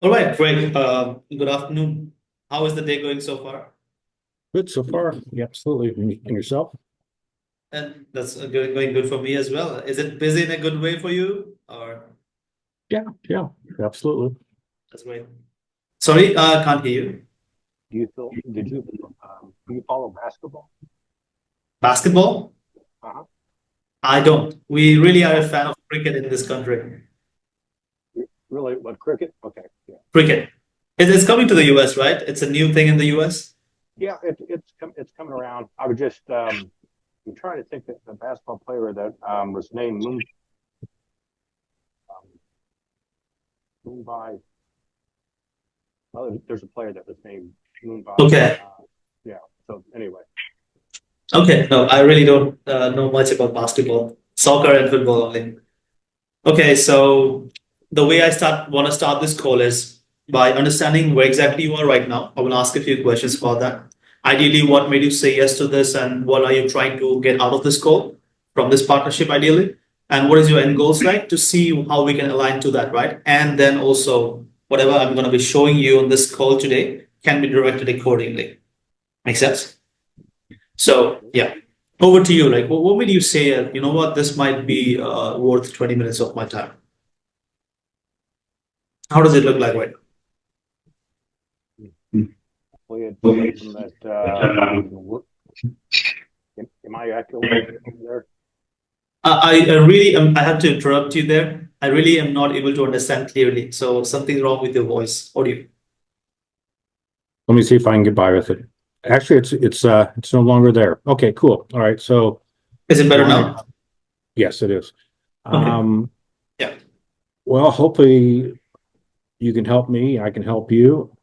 All right, Greg. Good afternoon. How is the day going so far? Good so far. Yeah, absolutely. And yourself? And that's going good for me as well. Is it busy in a good way for you? Or Yeah, yeah, absolutely. that's great. Sorry, can't hear you. Do you follow basketball? Basketball? Uh-huh. I don't. We really are a Oh, fan of cricket in this country. really? What, cricket? Okay. Yeah. Cricket. It's coming to the US, right? It's a new thing in the US. Yeah, it's coming around. I'm trying to think of the basketball player that was named um, Moonbai. Oh, there's a player that was named Moonbai. Okay. Yeah. So anyway, Okay. No, I really don't know much about basketball, soccer and football only. Okay, so the way I start want to start this call is by understanding where exactly you are right now. I will ask a few questions about that. Ideally, what made you say yes to this, and what are you trying to get out of this call from this partnership, ideally? And what is your end goals like to see how we can align to that, right? And then also, whatever I'm going to be showing you on this call today can be directed accordingly. Make sense? So, yeah, over to you. Like, what made you say, you know what, this might be worth 20 minutes of my time? How does it look like right hopefully it's now? something that we can work. Am I echoing there? I really am, I have to interrupt you there. I really am not able to understand clearly. So something's wrong with your voice, audio. Let me see if I can get by with it. Actually, it's no longer there. Okay, cool. All right. So Is it better wanted, now? yes, it is. Okay. Um, Yeah. well, hopefully you can help me. I can help you.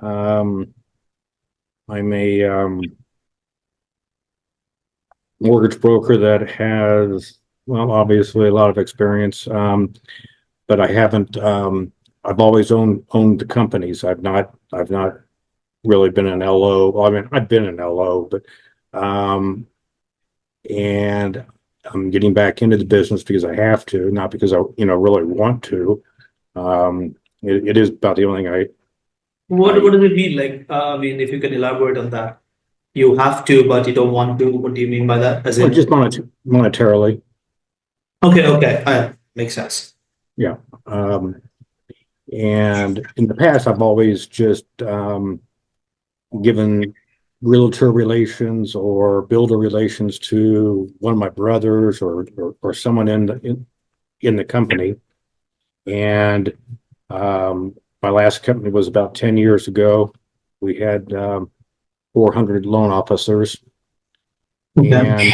Um, I'm a mortgage broker that has, well, obviously a lot of experience, but I haven't. I've always owned the companies. I've not really been an LO. Well, I mean, I've been an LO, but um, and I'm getting back into the business because I have to, not because I really want to. It is about the only thing What I does it mean? Like, I mean, if you can elaborate on that. You have to, but you don't want to. What do you mean by that? As well, in, just monetarily. okay, okay, makes sense. Yeah. And in the past, I've always just given realtor relations or builder relations to one of my brothers or someone in the company. And my last company was about 10 years ago. We had 400 loan officers, Okay. and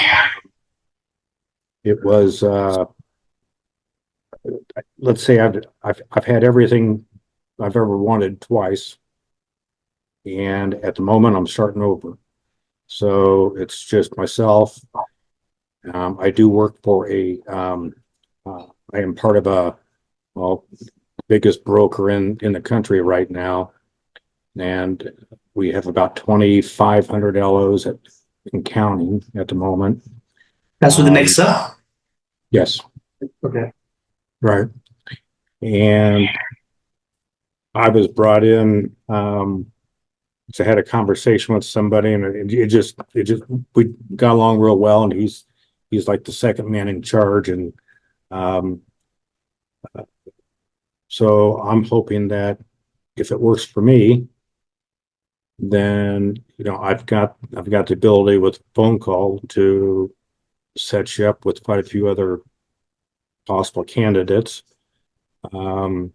it was let's say I've had everything I've ever wanted twice, and at the moment I'm starting over. So it's just myself. I do work for I am part of well, biggest broker in the country right now, and we have about 2,500 LOs in counting at the moment. That's with the Um, next up. yes, Okay. right. And I was brought in. So I had a conversation with somebody, and it just we got along real well, and he's like the second man in charge, and um, so I'm hoping that if it works for me, then I've got the ability with phone call to set you up with quite a few other possible candidates. Um,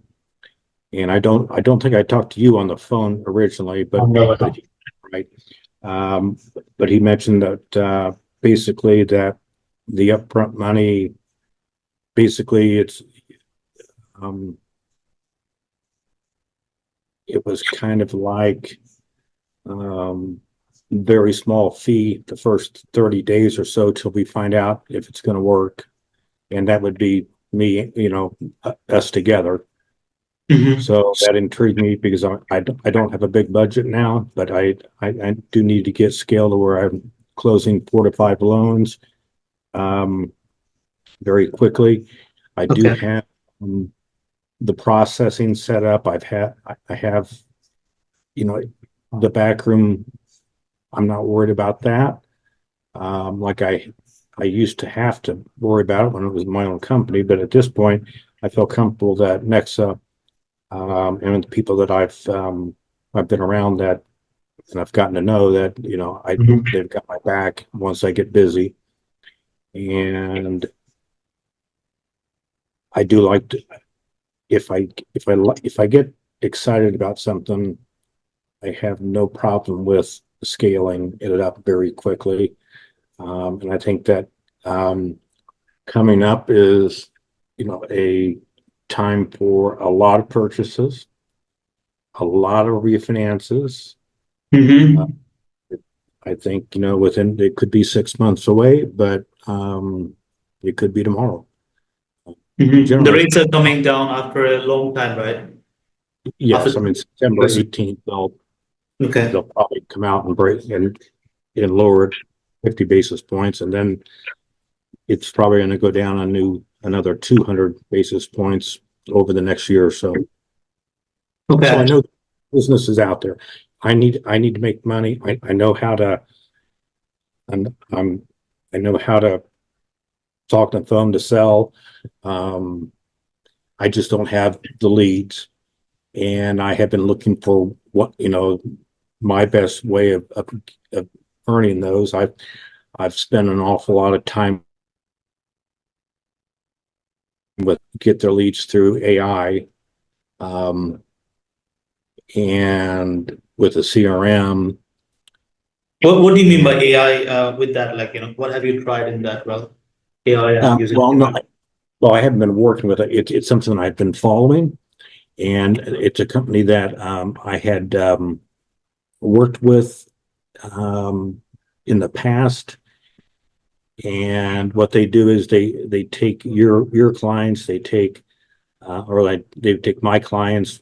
and I don't think I talked to you on the phone originally, Oh, but no. right. Um, but he mentioned that basically that the upfront money, basically um, it was kind of like um, very small fee the first 30 days or so till we find out if it's going to work. And that would be me, us together. Mhm. So that intrigued me because I don't have a big budget now, but I do need to get scale to where I'm closing 4 to 5 loans very quickly. I do Okay. have um, the processing set up. I have, the back room. I'm not worried about that. Like I used to have to worry about it when it was my own company, but at this point, I feel comfortable that Nexa, and the people that I've been around that, and I've gotten to know that, they've got my back once I get busy. And I do like to, if I get excited about something, I have no problem with scaling it up very quickly. And I think that coming up is, a time for a lot of purchases, a lot of refinances. Mm-hmm. I think, within, it could be 6 months away, but it could be tomorrow. Mm-hmm. The Generally, rates are coming down after a long time, right? yes. After I mean, September 18th, okay. they'll probably come out and break and lower it 50 basis points, and then it's probably going to go down another 200 basis points over the next year or so. So I Okay. know business is out there. I need to make money. I know how to, I know how to talk on the phone to sell. I just don't have the leads, and I have been looking for what, my best way of earning those. I've spent an awful lot of time with get their leads through AI, and with a CRM. What do you mean by AI with that? Like, what have you tried in that? Well, AI and using Well, no, AI. well, I haven't been working with it. It's something I've been following, and it's a company that I had worked with in the past. And what they do is they take your clients, they take or like they take my clients,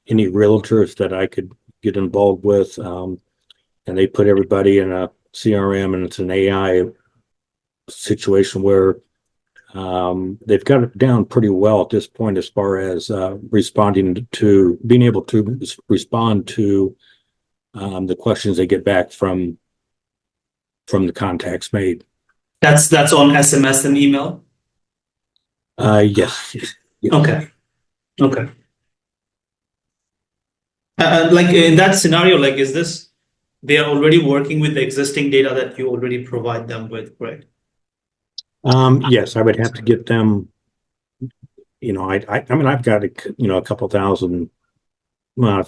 any realtors that I could get involved with, and they put everybody in a CRM, and it's an AI situation where they've got it down pretty well at this point as far as responding to being able to respond to the questions they get back from the contacts made. That's on SMS and email. Yes. Yes. Okay. Okay. Like in that scenario, like is this they are already working with the existing data that you already provide them with, right? Yes, I would have to get them. I mean, I've got a couple thousand. Well,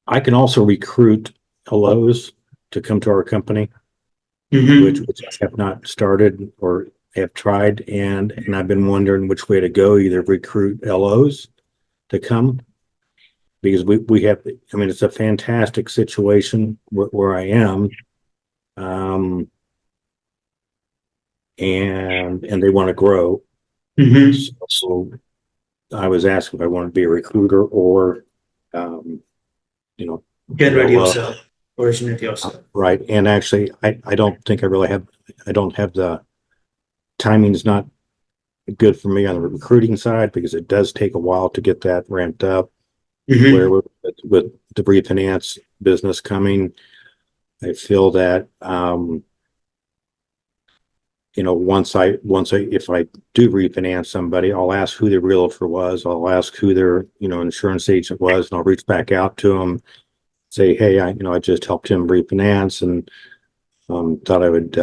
I can also recruit hellos to come to our company, which Mm-hmm. I have not started or have tried, and I've been wondering which way to go. Either recruit LOs to come, because we have. I mean, it's a fantastic situation where I am, um, and they want to grow. Mm-hmm. So I was asked if I wanted to be a recruiter or, um, you know, Generate LO. yourself, originate yourself. Right. And actually, I don't think I don't have the timing is not good for me on the recruiting side, because it does take a while to get that ramped up. Where Mm-hmm. with the refinance business coming, I feel that, if I do refinance somebody, I'll ask who the realtor was. I'll ask who their, insurance agent was, and I'll reach back out to them, say, hey, I just helped him refinance, and thought I would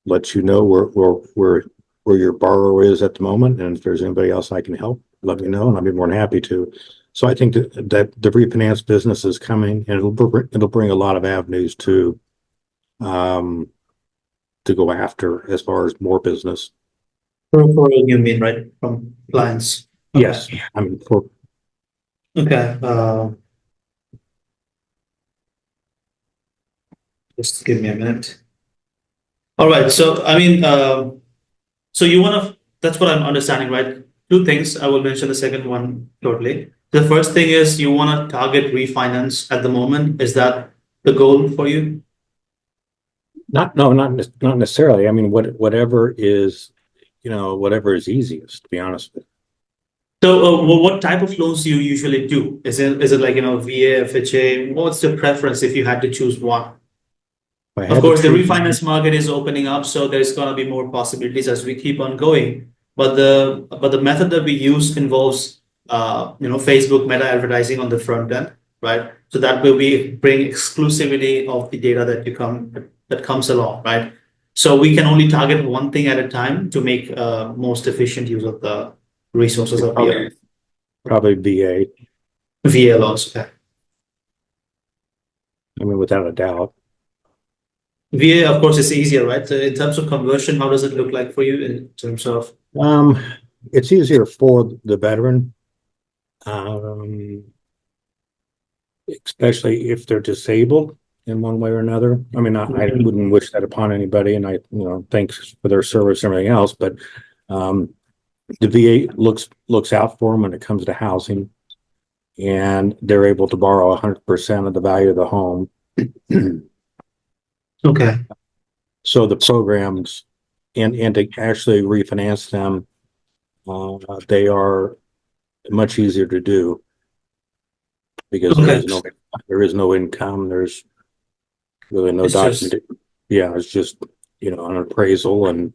let you know where your borrower is at the moment, and if there's anybody else I can help, let me know, and I'll be more than happy to. So I think that the refinance business is coming, and it'll bring a lot of avenues um, to go after as far as more business. Referral, you mean, right? From clients. Okay. Yes, I mean, for Okay. Just give me a minute. All right. So, I mean, so you want to, that's what I'm understanding, right? Two things. I will mention the second one shortly. The first thing is you want to target refinance at the moment. Is that the goal for you? not necessarily. I mean, whatever is, whatever is easiest, to be honest with you. So, what type of loans do you usually do? Is it like, VA, FHA? What's the preference if you had to choose one? If I Of had to course, the choose, refinance market is opening up, so there's going to be more possibilities as we keep on going. But the method that we use involves, Facebook Meta advertising on the front end, right? So that way we bring exclusivity of the data that comes along, right? So we can only target one thing at a time to make most efficient use of the resources of probably VA. VA loans. Okay. I mean, without a doubt. VA, of course, is easier, right? So in terms of conversion, how does it look like for you in terms of? Um, it's easier for the veteran, um, especially if they're disabled in one way or another. I mean, I wouldn't wish that upon anybody, and thanks for their service and everything else, but the VA looks out for them when it comes to housing, and they're able to borrow 100% of the value of the home. Okay. So the programs and to actually refinance them, they are much easier to do because Okay. there is no income. There's really no It's just document. Yeah, it's just an appraisal and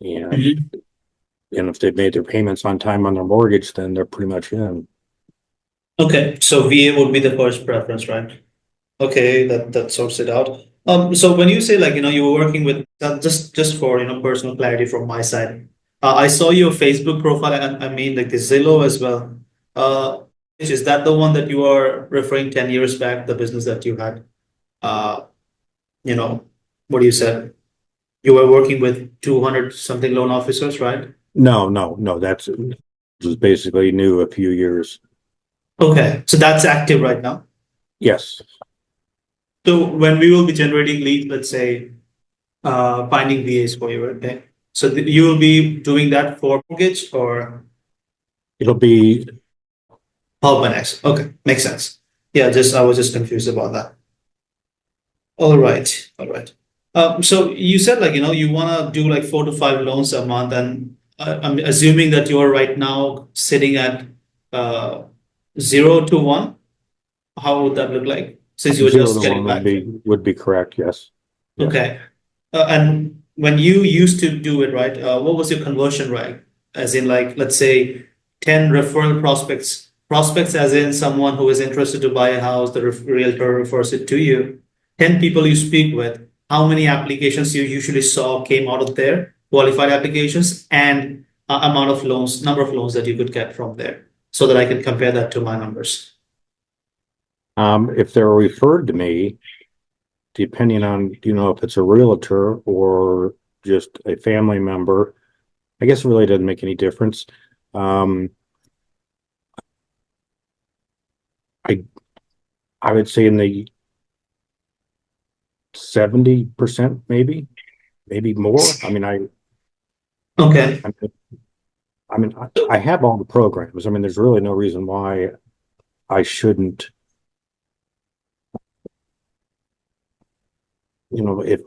Mhm. and if they've made their payments on time on their mortgage, then they're pretty much in. Okay. So VA would be the first preference, right? Okay, that sorts it out. So when you say like you were working with just for personal clarity from my side, I saw your Facebook profile and I mean like the Zillow as well. Is that the one that you are referring 10 years back, the business that you had? Uh, you know, what you said? You were working with 200 something loan officers, right? No. That's just basically new a few years. Okay, so that's active right now. Yes, So when we will be generating leads, let's say finding VAs for you, okay? So you will be doing that for mortgage or it'll be help and X. Okay, makes sense. Yeah, just I was just confused about that. All right, all right. So you said like you want to do like 4 to 5 loans a month, and I'm assuming that you are right now sitting at uh, 0 to 1. How would that look like since you were zero just to getting one back? would be correct. Yes, yes. Okay. And when you used to do it, right, what was your conversion rate? As in, like, let's say 10 referral prospects as in someone who is interested to buy a house, the realtor refers it to you. 10 people you speak with, how many applications you usually saw came out of there, qualified applications, and amount of loans, number of loans that you could get from there, so that I can compare that to my numbers. If they're referred to me, depending on if it's a realtor or just a family member, I guess it really doesn't make any difference. Um, I I would say in the 70%, maybe more. Okay. I have all the programs. I mean, there's really no reason why I shouldn't. If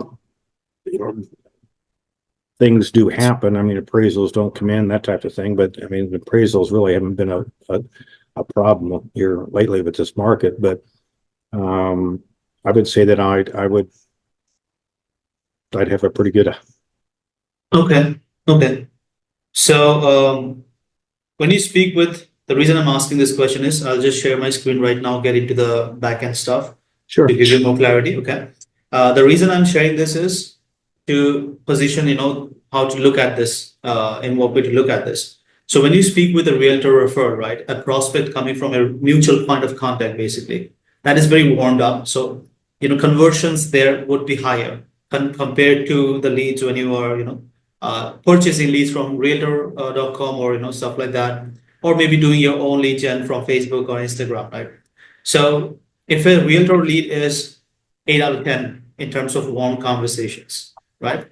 things do happen, I mean, appraisals don't come in, that type of thing. But I mean, appraisals really haven't been a problem here lately with this market. But I would say that I'd have a pretty good. Okay. Okay. So, when you speak with, the reason I'm asking this question is I'll just share my screen right now, get into the backend stuff to Sure. give you more clarity. Okay. The reason I'm sharing this is to position, how to look at this, in what way to look at this. So when you speak with a realtor referral, right, a prospect coming from a mutual point of contact, basically, that is very warmed up. So, conversions there would be higher compared to the leads when you are, purchasing leads from realtor.com or stuff like that, or maybe doing your own lead gen from Facebook or Instagram, right? So if a realtor lead is 8 out of 10 in terms of warm conversations, right?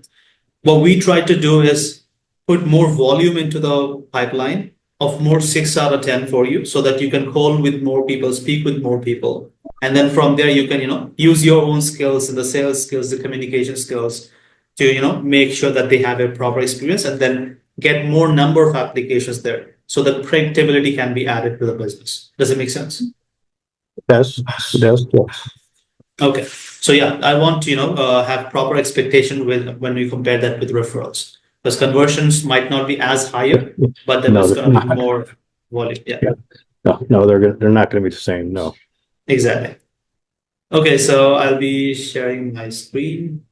What we try to do is put more volume into the pipeline of more 6 out of 10 for you, so that you can call with more people, speak with more people, and then from there you can use your own skills and the sales skills, the communication skills, to make sure that they have a proper experience and then get more number of applications there. So the predictability can be added to the business. Does it make sense? Yes, it does. Yes. Okay. So yeah, I want to have proper expectation with when we compare that with referrals. Because conversions might not be as higher, but there No, is they're going to be not. more volume. Yeah, No, they're not going to be the same. No. exactly. Okay, so I'll be sharing my screen.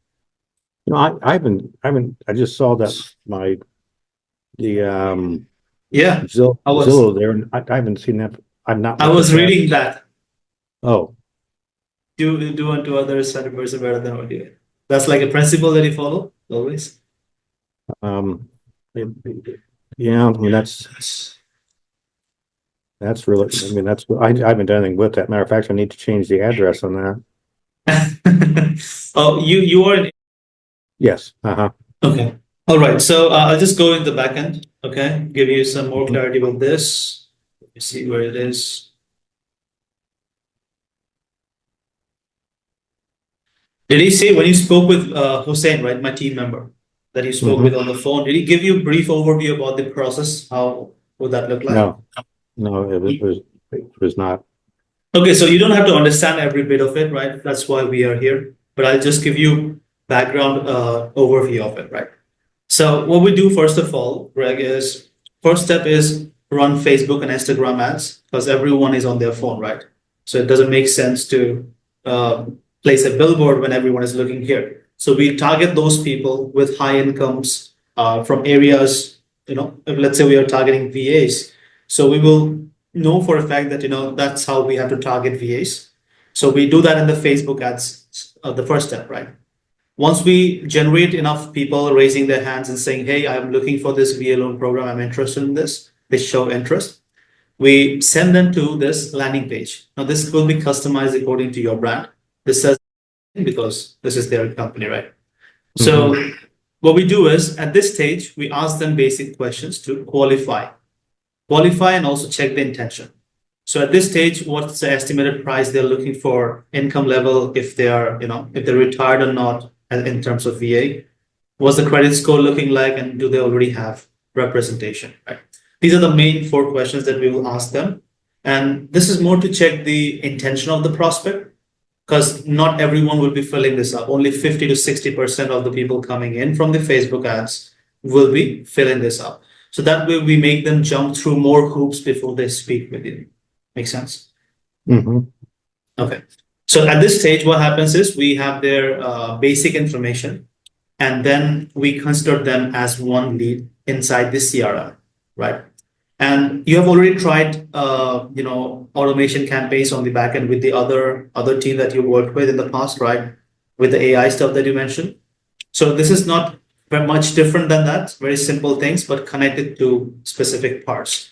I just saw that the Yeah, I was Zillow there, and I haven't seen that. I've not I looked at was that. reading that. Oh, Do unto others 100% better than what you do. That's like a principle that you follow always. um, yeah, I mean, that's really, I mean, I haven't done anything with that. Matter of fact, I need to change the address on that. Oh, you are in. Yes, uh-huh. Okay. All right. So I'll just go in the back end. Okay. Give you some more clarity with this. Let me see where it is. Did he say when you spoke with Hussein, right, my team member that you spoke with Hmm. on the phone, did he give you a brief overview about the process? How would that look like? No, no, it was not. Okay, so you don't have to understand every bit of it, right? That's why we are here. But I'll just give you background overview of it, right? So what we do first of all, Greg, is first step is run Facebook and Instagram ads because everyone is on their phone, right? So it doesn't make sense to uh, place a billboard when everyone is looking here. So we target those people with high incomes from areas, if let's say we are targeting VAs. So we will know for a fact that, that's how we have to target VAs. So we do that in the Facebook ads, the first step, right? Once we generate enough people raising their hands and saying, hey, I'm looking for this VA loan program, I'm interested in this, they show interest, we send them to this landing page. Now, this will be customized according to your brand. This says because this is their company, right? Hmm. So, what we do is at this stage, we ask them basic questions to qualify and also check the intention. So at this stage, what's the estimated price they're looking for, income level, if they are, if they're retired or not in terms of VA, what's the credit score looking like, and do they already have representation, right? These are the main four questions that we will ask them. And this is more to check the intention of the prospect because not everyone will be filling this up. Only 50 to 60% of the people coming in from the Facebook ads will be filling this up. So that way we make them jump through more hoops before they speak with you. Make sense? Hmm. Okay. So at this stage, what happens is we have their basic information and then we consider them as one lead inside the CRM, right? And you have already tried, automation campaigns on the back end with the other team that you worked with in the past, right? With the AI stuff that you mentioned. So this is not very much different than that. Very simple things, but connected to specific parts.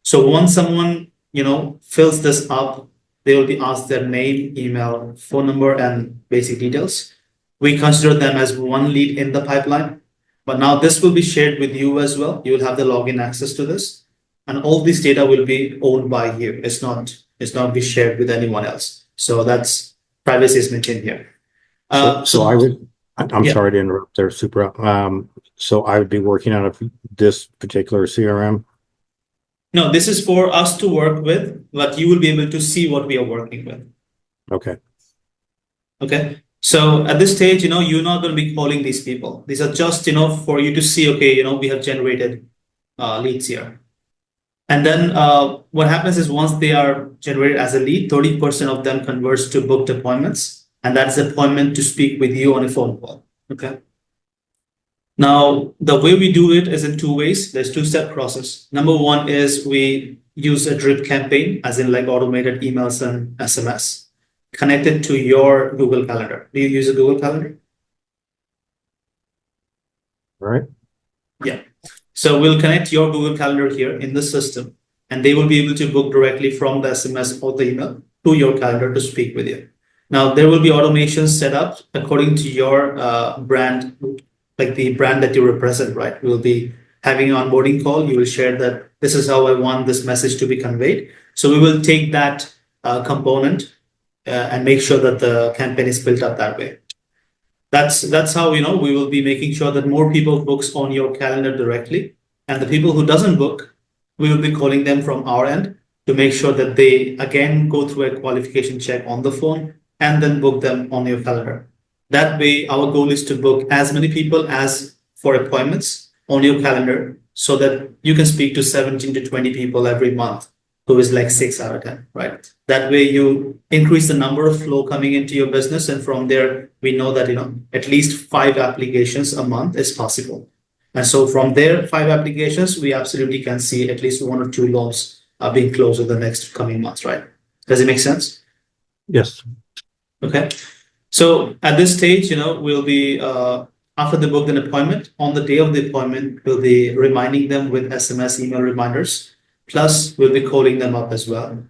So once someone, fills this up, they will be asked their name, email, phone number, and basic details. We consider them as one lead in the pipeline. But now this will be shared with you as well. You will have the login access to this. And all this data will be owned by you. It's not be shared with anyone else. So that's privacy is maintained here. So I'm Yeah. sorry to interrupt there, Super. So I would be working out of this particular CRM. No, this is for us to work with, but you will be able to see what we are working with. Okay. Okay. So at this stage, you're not going to be calling these people. These are just, for you to see, okay, we have generated leads here. And then what happens is once they are generated as a lead, 30% of them converts to booked appointments. And that's the appointment to speak with you on a phone call. Okay. Now, the way we do it is in two ways. There's two-step process. Number one is we use a drip campaign, as in like automated emails and SMS, connected to your Google Calendar. Do you use a Google Calendar? All right. Yeah. So we'll connect your Google Calendar here in the system, and they will be able to book directly from the SMS or the email to your calendar to speak with you. Now, there will be automations set up according to your brand, like the brand that you represent, right? We'll be having an onboarding call. You will share that this is how I want this message to be conveyed. So we will take that component and make sure that the campaign is built up that way. That's how, we will be making sure that more people books on your calendar directly. And the people who doesn't book, we will be calling them from our end to make sure that they again go through a qualification check on the phone and then book them on your calendar. That way, our goal is to book as many people as for appointments on your calendar so that you can speak to 17 to 20 people every month, who is like 6 out of 10, right? That way you increase the number of flow coming into your business. And from there, we know that, at least 5 applications a month is possible. And so from there, 5 applications, we absolutely can see at least 1 or 2 loans being closed in the next coming months, right? Does it make sense? Yes. Okay. So at this stage, we'll be, after they book an appointment, on the day of the appointment, we'll be reminding them with SMS email reminders. Plus, we'll be calling them up as well.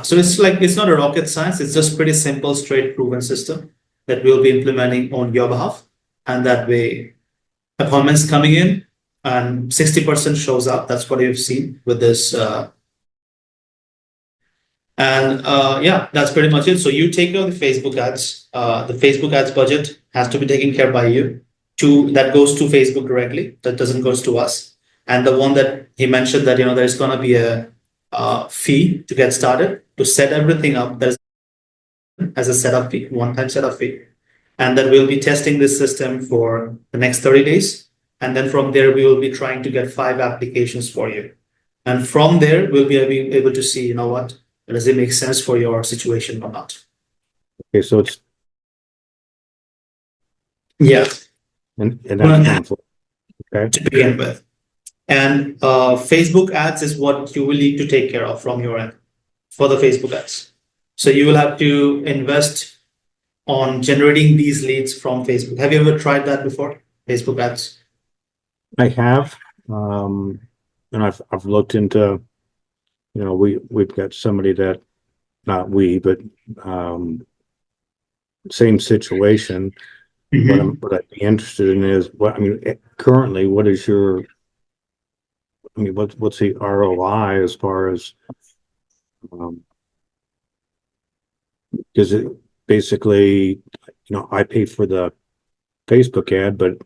So it's not a rocket science. It's just pretty simple, straight, proven system that we'll be implementing on your behalf. And that way, appointments coming in and 60% shows up. That's what you've seen with this. Yeah, that's pretty much it. So you take care of the Facebook ads. The Facebook ads budget has to be taken care by you. That goes to Facebook directly. That doesn't goes to us. And the one that he mentioned that there's gonna be a fee to get started to set everything up. There's as a setup fee, one-time setup fee, and then we'll be testing this system for the next 30 days. And then from there, we will be trying to get 5 applications for you. And from there, we'll be able to see, what does it make sense for your situation or not? Okay, so it's Yeah, and that's conflict. Okay. to begin with. And Facebook ads is what you will need to take care of from your end for the Facebook ads. So you will have to invest on generating these leads from Facebook. Have you ever tried that before? Facebook ads? I have, and I've looked into, we've got somebody that, not we, but same situation. Mhm. What I'd be interested in is currently, what's the ROI as far as, is it basically, I pay for the Facebook ad, but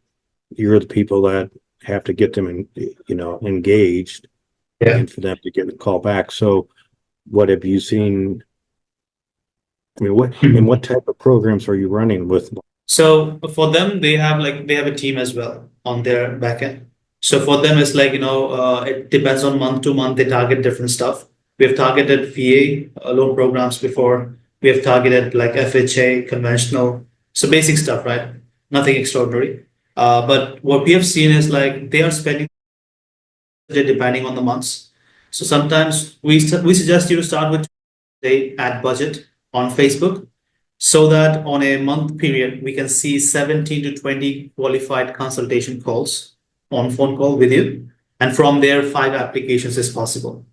you're the people that have to get them engaged Yeah. and for them to get a call back. So what have you seen? What type of programs are you running with? So for them, they have a team as well on their backend. So for them, it's it depends on month to month. They target different stuff. We have targeted VA loan programs before. We have targeted like FHA, conventional, so basic stuff, right? Nothing extraordinary. But what we have seen is they are spending depending on the months. So sometimes we suggest you to start with ad budget on Facebook so that on a month period we can see 17 to 20 qualified consultation calls on phone call with you, and from there 5 applications is possible.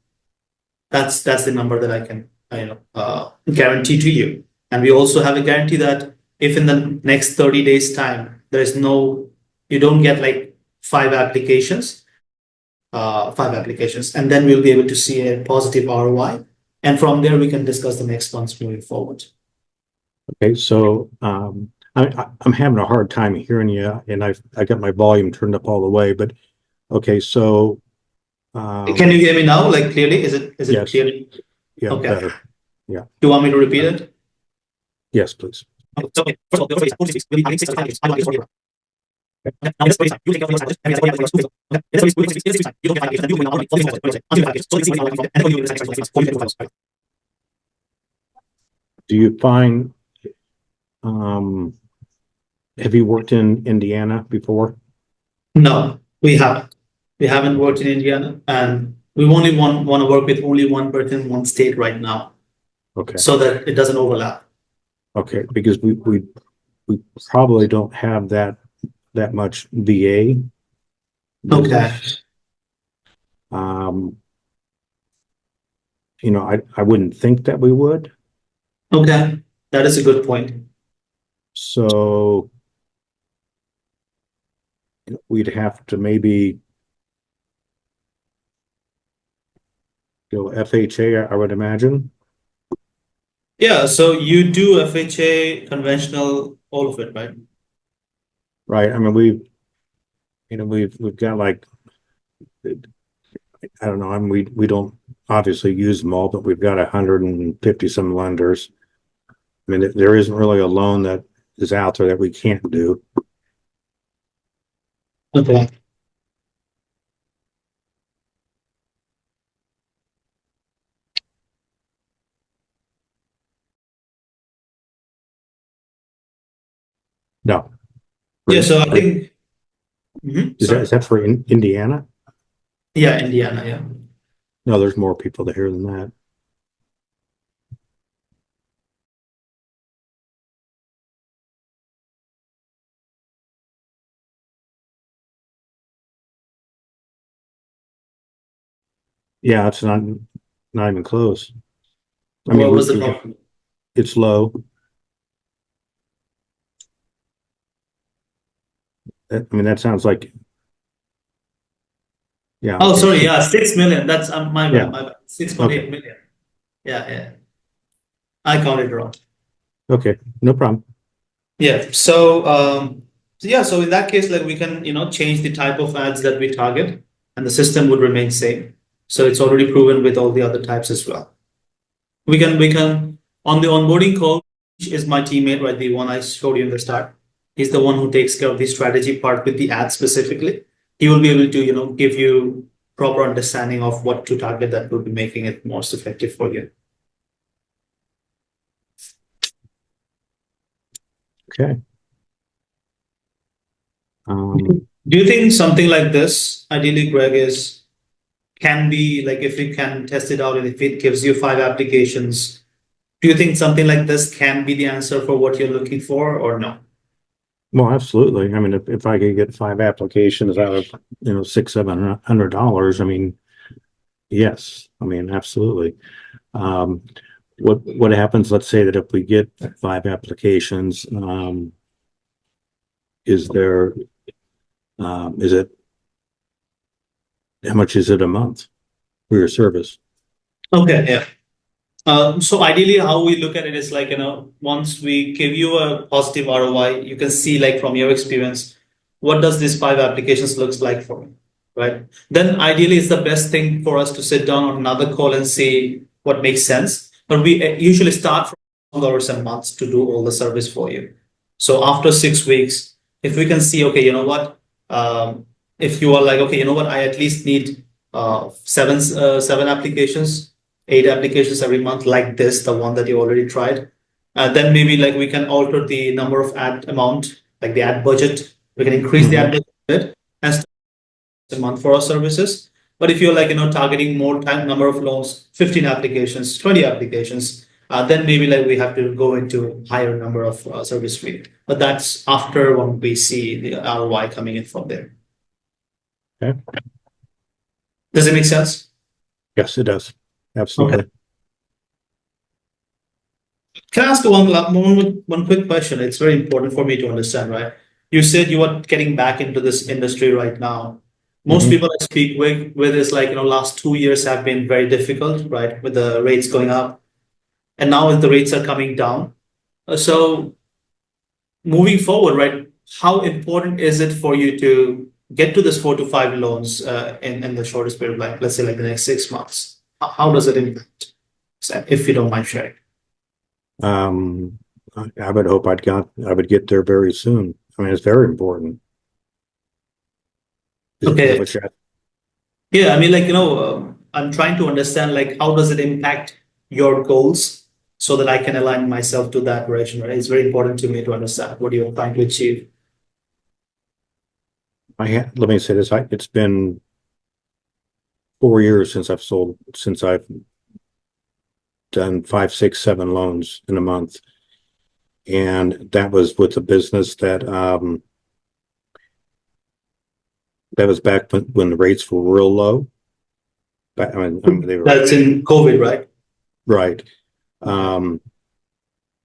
That's the number that I can guarantee to you. And we also have a guarantee that if in the next 30 days time you don't get 5 applications, 5 applications, and then we'll be able to see a positive ROI. And from there, we can discuss the next months moving forward. Okay, so I'm having a hard time hearing you, and I got my volume turned up all the way. But okay, so Can you hear me now? Clearly, is it yes. clear? Yeah, Okay. better. Yeah. Do you want me to repeat it? Yes, please. Okay. So, first of all, the first phase will be adding 6 to 5 applications. Now, this time, you take care of your budget, and we have to okay. This phase, you don't get 5 applications, you will now all these until 5 applications. So, you see and then you will decide for you to do files. Do you find have you worked in Indiana before? No, we haven't. We haven't worked in Indiana, and we only want to work with only one person in one state right now, Okay. so that it doesn't overlap. Okay, because we probably don't have that much VA business. Okay. I wouldn't think that we would. Okay, that is a good point. So we'd have to maybe go FHA, I would imagine. Yeah, so you do FHA, conventional, all of it, right? right. I mean, we've got like, I don't know. I mean, we don't obviously use them all, but we've got 150 some lenders. I mean, there isn't really a loan that is out there that we can't do. Okay. No. Yeah, so I think, Is sorry. that for Indiana? Yeah, Indiana, yeah. No, there's more people here than that. Yeah, it's not even close. I mean, What was the problem? it's low. I mean, that sounds like, yeah, Oh, okay. sorry, yeah, 6 million. That's my Yeah, bad, my bad. okay. 6.8 million. Yeah, yeah. I counted wrong. Okay, no problem. Yeah. So in that case, like we can, change the type of ads that we target and the system would remain same. So it's already proven with all the other types as well. We can on the onboarding call, which is my teammate, right? The one I showed you in the start. He's the one who takes care of the strategy part with the ad specifically. He will be able to, give you proper understanding of what to target that will be making it most effective for you. Okay. Do you think something like this, ideally, Greg, is can be like if we can test it out and if it gives you 5 applications, do you think something like this can be the answer for what you're looking for or no? Well, absolutely. I mean, if I could get 5 applications out of, $600-700, I mean, yes. I mean, absolutely. Um, what happens, let's say that if we get 5 applications, is there, is it, how much is it a month for your service? Okay, yeah. So ideally, how we look at it is like, once we give you a positive ROI, you can see like from your experience, what does this 5 applications looks like for me, right? Then ideally, it's the best thing for us to sit down on another call and see what makes sense. But we usually start from $1 a month to do all the service for you. So after 6 weeks, if we can see, okay, you know what, if you are like, okay, you know what, I at least need seven applications 8 applications every month like this, the one that you already tried. Then maybe like we can alter the number of ad amount, like the ad budget. We can increase the ad Mhm. budget a bit and start a month for our services. But if you're like, targeting more time number of loans, 15 applications, 20 applications, then maybe like we have to go into higher number of service fee. But that's after when we see the ROI coming in from there. Okay. Does it make sense? Yes, it does. Okay. Absolutely. Can I ask one quick question? It's very important for me to understand, right? You said you are getting back into this industry right now. Most Hmm. people I speak with is like, last 2 years have been very difficult, right? With the rates going up. And now the rates are coming down. So moving forward, right? How important is it for you to get to this 4 to 5 loans in the shortest period of like, let's say like the next 6 months? How does it impact? If you don't mind sharing. Um, I would hope I would get there very soon. I mean, it's very important. Is that Okay. what you asked? Yeah, I mean, like, I'm trying to understand, like, how does it impact your goals so that I can align myself to that direction, right? It's very important to me to understand what you're trying to achieve. Let me say this. It's been 4 years since I've done 5, 6, 7 loans in a month. And that was with a business that was back when the rates were real low. But I mean, they were That's in COVID, right? right. Okay. Um,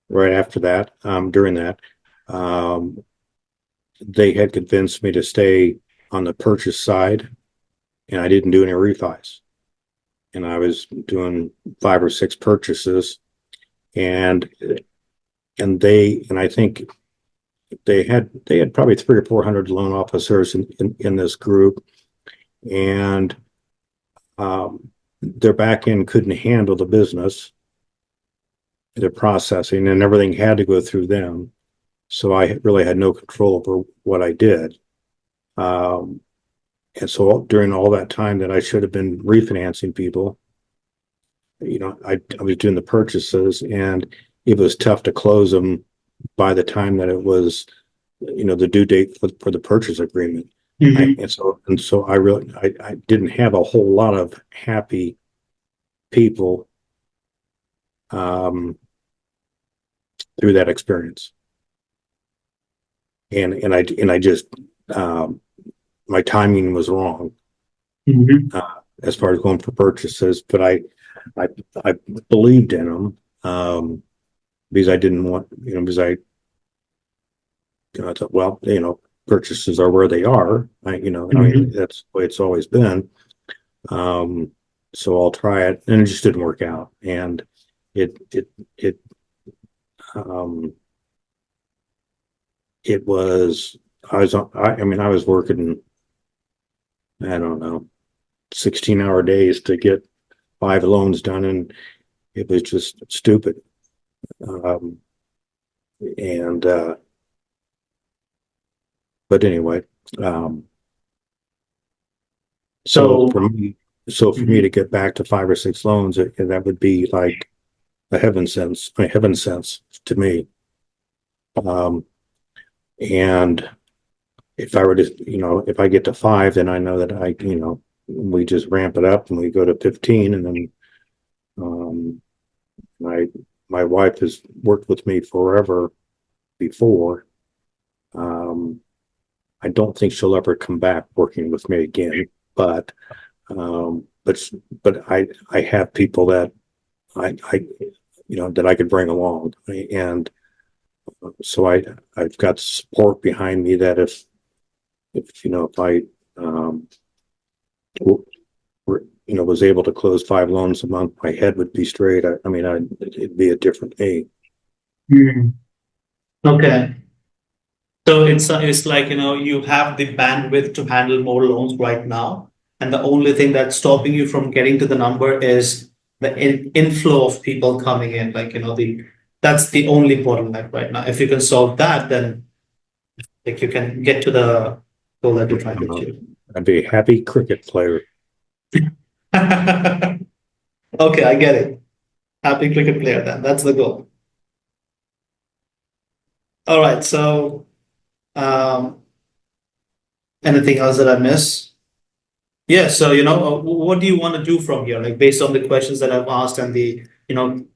right after that, during that, um, they had convinced me to stay on the purchase side, and I didn't do any refis. And I was doing 5 or 6 purchases, and I think they had probably 300 or 400 loan officers in this group, and their back end couldn't handle the business, their processing, and everything had to go through them. So I really had no control over what I did. And so during all that time that I should have been refinancing people, I was doing the purchases, and it was tough to close them by the time that it was, the due date for the purchase agreement. Mhm. And so I didn't have a whole lot of happy people through that experience. And I just my timing was wrong Mhm. as far as going for purchases, but I believed in them because I didn't want, because I thought, well, purchases are where they are. I mean, Mhm. that's the way it's always been. So I'll try it, and it just didn't work out. And it um it was I mean, I was working, I don't know, 16-hour days to get 5 loans done, and it was just stupid. Um, and But anyway, um, so So, for me to get back to 5 or 6 loans, that would be like a heaven sense to me. Um, and if I were to, if I get to 5, then I know that we just ramp it up and we go to 15, and then um, my my wife has worked with me forever before. Um, I don't think she'll ever come back working with me again, but um, but I have people that I that I could bring along, and so I've got support behind me that if I um, was able to close 5 loans a month, my head would be straight. I mean, it'd be a different me. Mhm. Okay. So it's like, you have the bandwidth to handle more loans right now, and the only thing that's stopping you from getting to the number is the inflow of people coming in. Like, that's the only bottleneck right now. If you can solve that, then like you can get to the goal that you're trying to Uh, achieve. I'd be a happy cricket player. Okay, I get it. Happy cricket player then. That's the goal. All right. So, um, anything else that I miss? Yeah. So, what do you want to do from here? Like based on the questions that I've asked and the,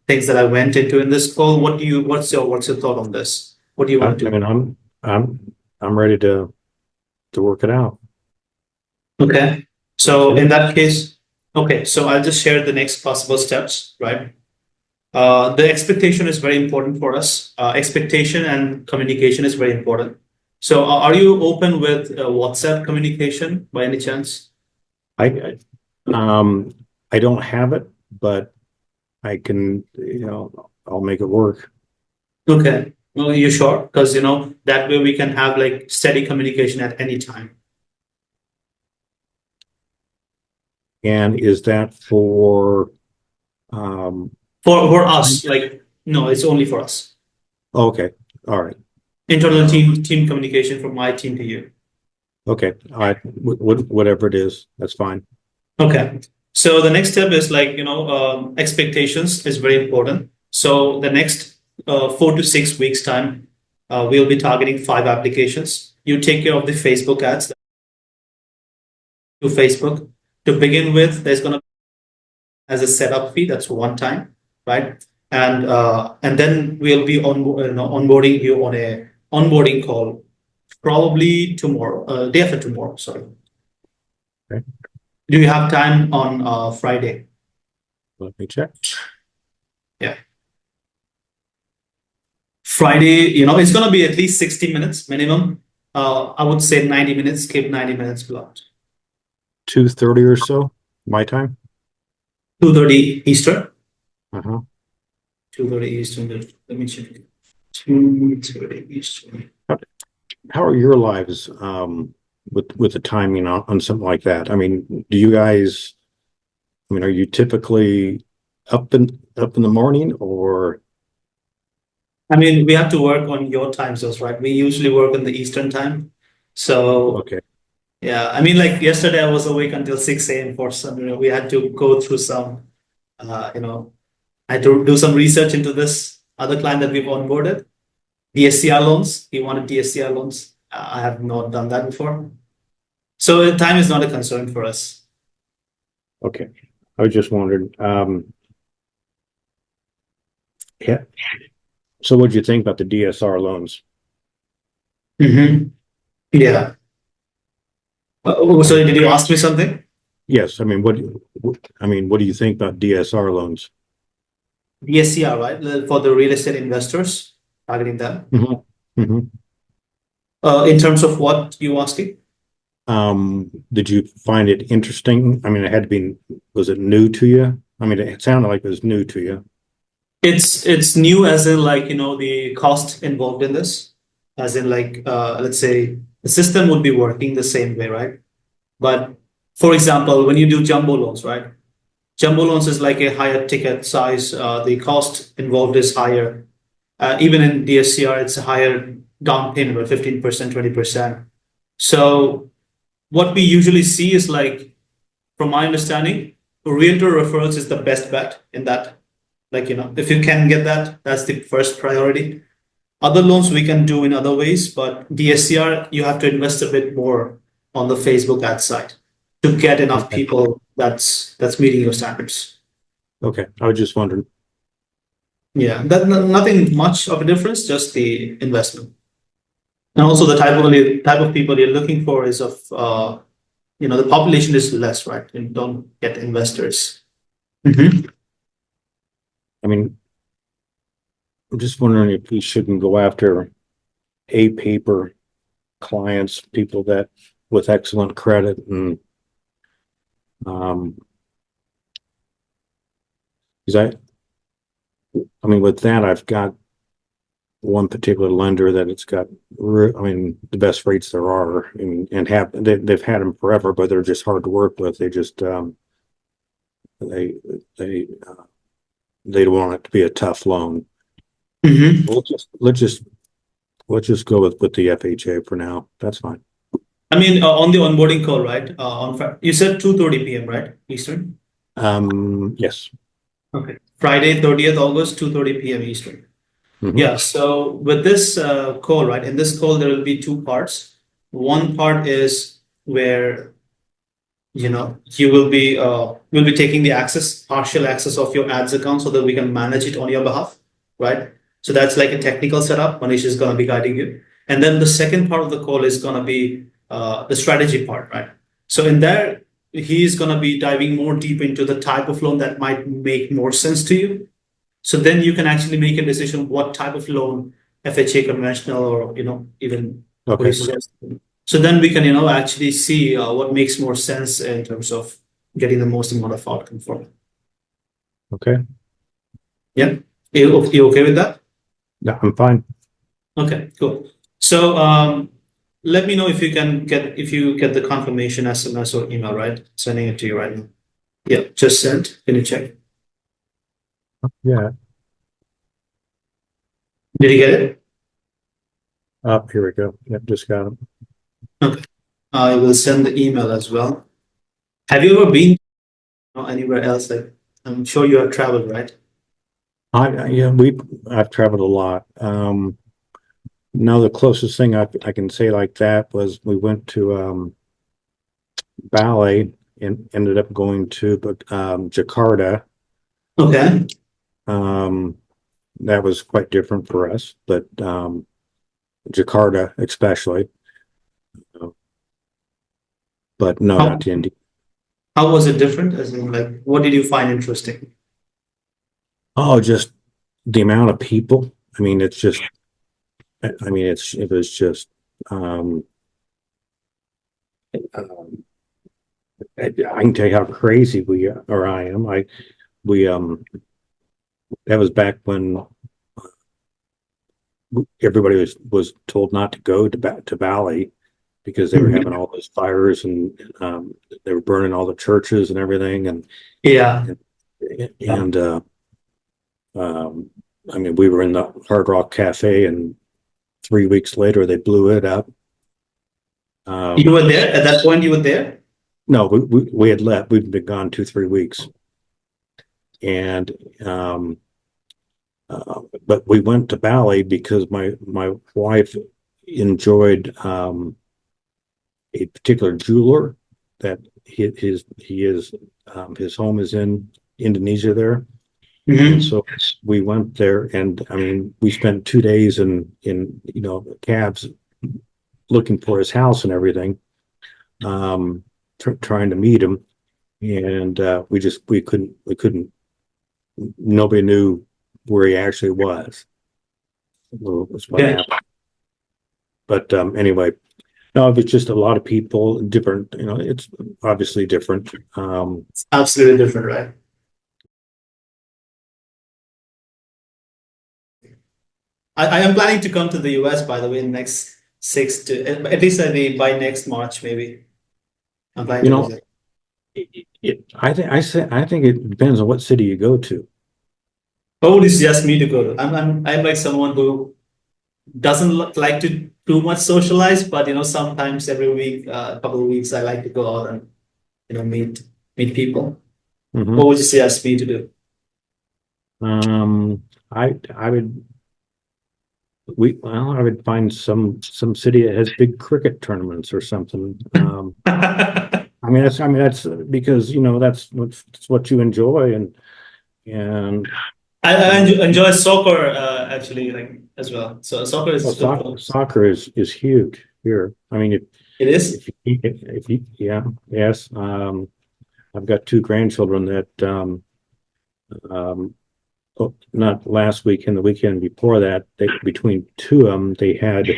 things that I went into in this call, what's your thought on this? What do you want to I do? mean, I'm ready to work it out. Okay. So in Absolutely. that case, okay. So I'll just share the next possible steps, right? The expectation is very important for us. Expectation and communication is very important. So, are you open with WhatsApp communication by any chance? I I don't have it, but I can, I'll make it work. Okay. Well, you sure? Because that way we can have like steady communication at any time. And is that for um For us, like no, it's only for us. okay, all right. Internal Um team communication from my team to you. okay, whatever it is, that's fine. Okay. So the next step is like, expectations is very important. So the next 4 to 6 weeks time, we'll be targeting 5 applications. You take care of the Facebook ads to Facebook. To begin with, there's going to be as a setup fee. That's one time, right? And then we'll be onboarding you on a onboarding call, probably tomorrow, day after tomorrow. Sorry. Okay, Do you have time on Friday? let me check. Yeah. Friday, it's going to be at least 60 minutes minimum. I would say 90 minutes, keep 90 minutes blocked. 2:30 or so, my time. 2:30 Eastern. Uh-huh. 2:30 Eastern. Let me check. 2:30 Eastern. how are your lives with the timing on something like that? I mean, do you guys? I mean, are you typically up in the morning or I mean, we have to work on your time zones, right? We usually work in the Eastern time. So okay? yeah, I mean, like yesterday I was awake until 6 a.m. for some, we had to go through some, you know, I had to do some research into this other client that we've onboarded, DSCR loans. He wanted DSCR loans. I have not done that before. So time is not a concern for us. Okay, I was just wondering. Yeah. So, what do you think about the DSR loans? Hmm. Yeah. I So mean, did you ask me something? yes. I mean, what do you think about DSR loans? DSCR, right? For the real estate investors, targeting them. Hmm. Hmm. In terms of what you asking? Did you find it interesting? I mean, it had to be, was it new to you? I mean, it sounded like it was new to you. It's new as in like, the cost involved in this, as in like, let's say the system would be working the same way, right? But for example, when you do jumbo loans, right? Jumbo loans is like a higher ticket size. The cost involved is higher. Even in DSCR, it's a higher down payment, about 15%, 20%. So what we usually see is like, from my understanding, realtor referrals is the best bet in that. Like, if you can get that, that's the first priority. Other loans we can do in other ways, but DSCR, you have to invest a bit more on the Facebook ad side to get enough Okay. people that's meeting your standards. Okay. I was just wondering. Yeah, nothing much of a difference, just the investment. And also the type of people you're looking for is of the population is less, right? You don't get investors. Mhm. I mean, I'm just wondering if we shouldn't go after a paper clients, people that with excellent credit and um, because I mean, with that, I've got one particular lender that it's got, I mean, the best rates there are, and they've had them forever, but they're just hard to work with. They just they they they don't want it to be a tough loan. Mhm. Let's just go with the FHA for now. That's fine. I mean, on the onboarding call, right? You said 2:30 p.m., right? Eastern. Yes. Okay. Friday, 30th August, 2:30 p.m. Eastern. Hmm. Yeah. So with this call, right? In this call, there will be two parts. One part is where you will be taking the partial access of your ads account so that we can manage it on your behalf, right? So that's like a technical setup. Manish is going to be guiding you. And then the second part of the call is going to be the strategy part, right? So in there, he's going to be diving more deep into the type of loan that might make more sense to you. So then you can actually make a decision what type of loan, FHA conventional, or even what do you Okay. suggest. So then we can actually see what makes more sense in terms of getting the most amount of outcome from it. Okay. Yeah, you okay with that? Yeah, I'm fine. Okay, cool. So let me know if you get the confirmation SMS or email, right? Sending it to you right now. Yeah, just sent. Can you check? Yeah. Did you get it? Up here we go. Yep, just got them. Okay. I will send the email as well. Have you ever been anywhere else? Like, I'm sure you have traveled, right? Yeah, I've traveled a lot. No, the closest thing I can say like that was we went to Bali and ended up going to Jakarta. Okay. Um, that was quite different for us, but Jakarta especially. But no, How, not to India. how was it different? As in, like, what did you find interesting? Oh, just the amount of people. I mean, it's just. I mean, it was just. Um, um, I can tell you how crazy we or I am. We that was back when everybody was told not to go to Bali because they were having all those fires and they were burning all the churches and everything. Yeah. And I mean, we were in the Hard Rock Cafe, and 3 weeks later they blew it up. You were there at that point. You were there. No, we had left. We'd been gone 2-3 weeks, and but we went to Bali because my wife enjoyed a particular jeweler that his home is in Indonesia there. And so we went there, and I mean, we spent 2 days in cabs looking for his house and everything, trying to meet him, and we couldn't. Nobody knew where he actually was. Was what happened. But anyway, no, it was just a lot of people, different. It's obviously different. It's absolutely different, right? I am planning to come to the US, by the way, in next at least by next March, maybe. I'm planning to visit. I think it depends on what city you go to. Oh, it's just me to go to. I'm like someone who doesn't like to too much socialize, but sometimes every week, a couple of weeks, I like to go out and meet people. What would you suggest me to do? I would. I would find some city that has big cricket tournaments or something. I mean that's because that's what you enjoy, and I enjoy soccer actually, like, as well. So soccer is soccer is huge here. I mean, it is. If you yes. I've got 2 grandchildren that not last week and the weekend before that, between 2 of them, they had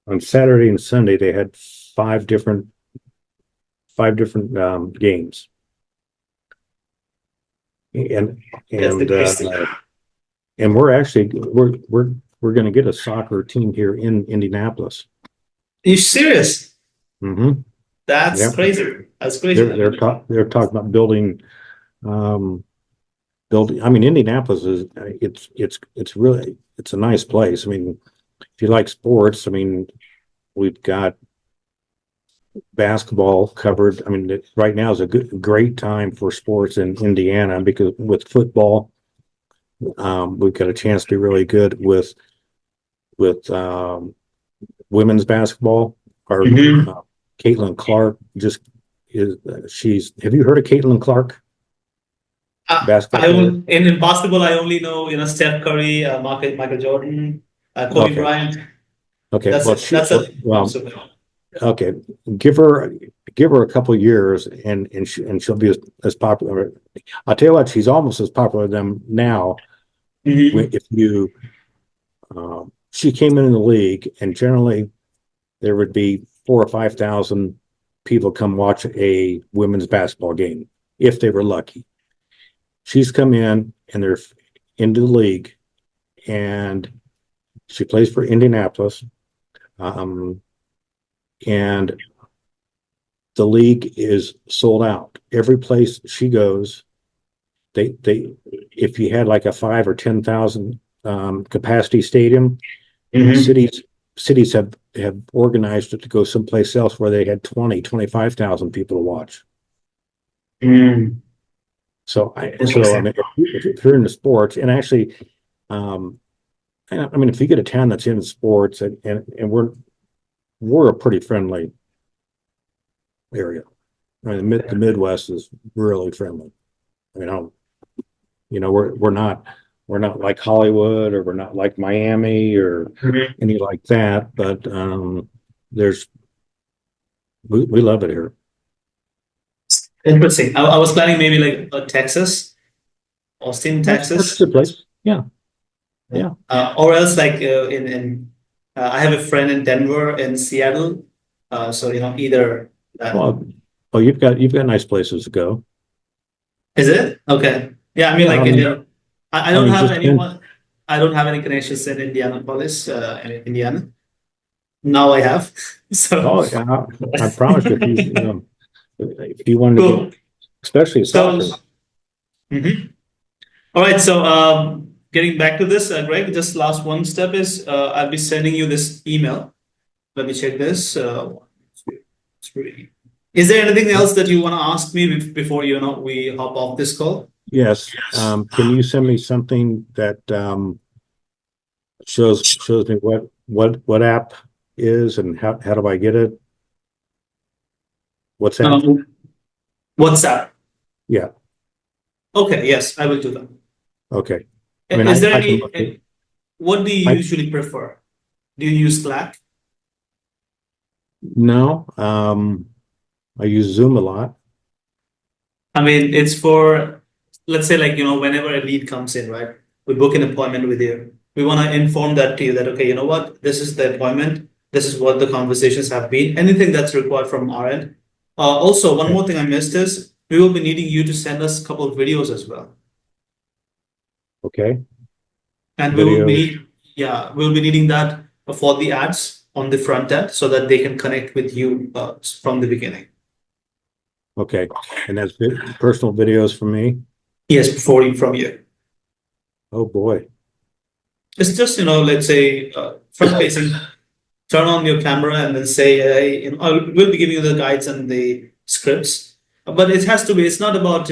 on Saturday and Sunday they had 5 different games, and we're going to get a soccer team here in Indianapolis. Are you serious? Mm-hmm. That's crazy. That's crazy. They're talking about building. I mean, Indianapolis it's really a nice place. I mean, if you like sports, I mean, we've got basketball covered. I mean, right now is a great time for sports in Indiana because with football, we've got a chance to be really good with women's basketball. Our Caitlin Clark have you heard of Caitlin Clark? Basketball. In basketball, I only know Steph Curry, Michael Jordan, Kobe Bryant. Okay, okay. Give her a couple of years, and she'll be as popular. I'll tell you what, she's almost as popular as them now. If you, she came in the league, and generally there would be 4,000 or 5,000 people come watch a women's basketball game if they were lucky. She's come in and they're into the league, and she plays for Indianapolis. And the league is sold out. Every place she goes, they if you had like a 5,000 or 10,000 capacity stadium, cities have organized it to go someplace else where they had 25,000 people to watch. So I mean, if you're into sports, and actually, I mean, if you get a town that's in sports, and we're a pretty friendly area. I mean, the Midwest is really friendly. I mean, we're not like Hollywood, or we're not like Miami or any like that, but we love it here. Interesting. I was planning maybe like Texas, Austin, Texas. That's a good place. Yeah. Or else like in I have a friend in Denver and Seattle. So either. Well, you've got nice places to go. Is it okay? Yeah, I mean, I don't have anyone. I don't have any connections in Indianapolis, in Indiana. Now I have. So Oh, yeah, I promise you, if you wanted to cool. go, especially So, soccer. mhm. All right. So, getting back to this, Greg, just last one step is I'll be sending you this email. Let me check this. Is there anything else that you want to ask me before we hop off this call? Yes. Can you send me something that shows me what app is and how do I get it? What's that? Um, WhatsApp. Yeah. Okay. Yes, I will do that. Okay. I mean, Is there I can look at, what do you I usually prefer? Do you use Slack? no. I use Zoom a lot. I mean, it's for, let's say, like, whenever a lead comes in, right? We book an appointment with you. We want to inform that to you that, okay, you know what? This is the appointment. This is what the conversations have been. Anything that's required from our end. Also, one Okay. more thing I missed is we will be needing you to send us a couple of videos as well. Okay. And Videos. we'll be needing that for the ads on the front end so that they can connect with you from the beginning. Okay. And that's personal videos for me. Yes, from you. Oh boy. It's just, let's say front facing, turn on your camera and then say, hey, we'll be giving you the guides and the scripts. But it has to be, it's not about,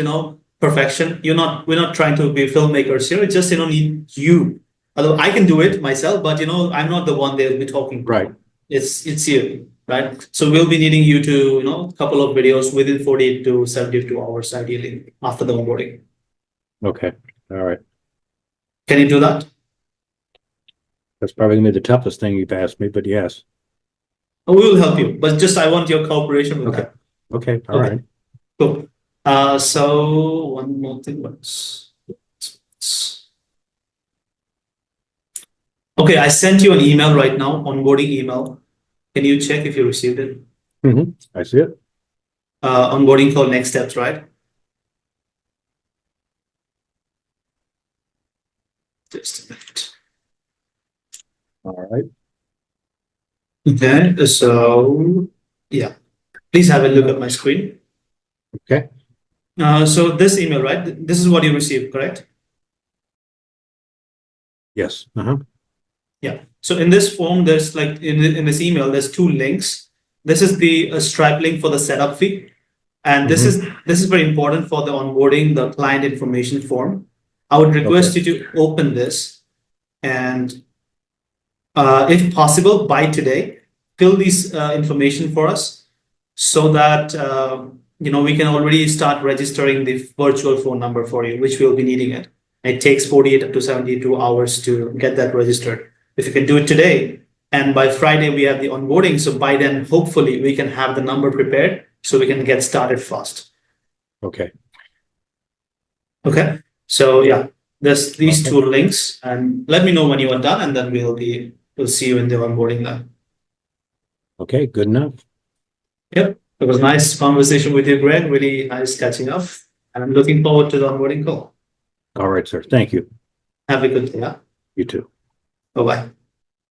perfection. We're not trying to be filmmakers here. It's just, need you. Although I can do it myself, but, I'm not the one they'll be talking to. Right. It's you, right? So we'll be needing you to, a couple of videos within 48 to 72 hours, ideally, after the onboarding. Okay. All right. Can you do that? That's probably gonna be the toughest thing you've asked me, but yes. We will help you, but just I want your cooperation with Okay. that. Okay. All Okay. right. Cool. So one more thing. Okay, I sent you an email right now, onboarding email. Can you check if you received it? I see it. Onboarding call next steps, right? Just a minute. All right. Okay, so yeah, please have a look at my screen. Okay. So this email, right? This is what you received, correct? Yes. Uh-huh. Yeah. So in this form, there's like in this email, there's two links. This is the Stripe link for the setup fee, and this Mm-hmm. is very important for the onboarding, the client information form. I would Okay. request you to open this and, if possible, by today, fill this information for us so that we can already start registering the virtual phone number for you, which we'll be needing it. It takes 48 to 72 hours to get that registered. If you can do it today, and by Friday we have the onboarding, so by then hopefully we can have the number prepared so we can get started fast. Okay. Okay. So yeah, there's these Okay. two links, and let me know when you are done, and then we'll see you in the onboarding then. Okay. Good enough. Yep. It was a nice conversation with you, Greg. Really nice catching up. And I'm looking forward to the onboarding call. All right, sir. Thank you. Have a good day. Yeah. You too. Bye bye.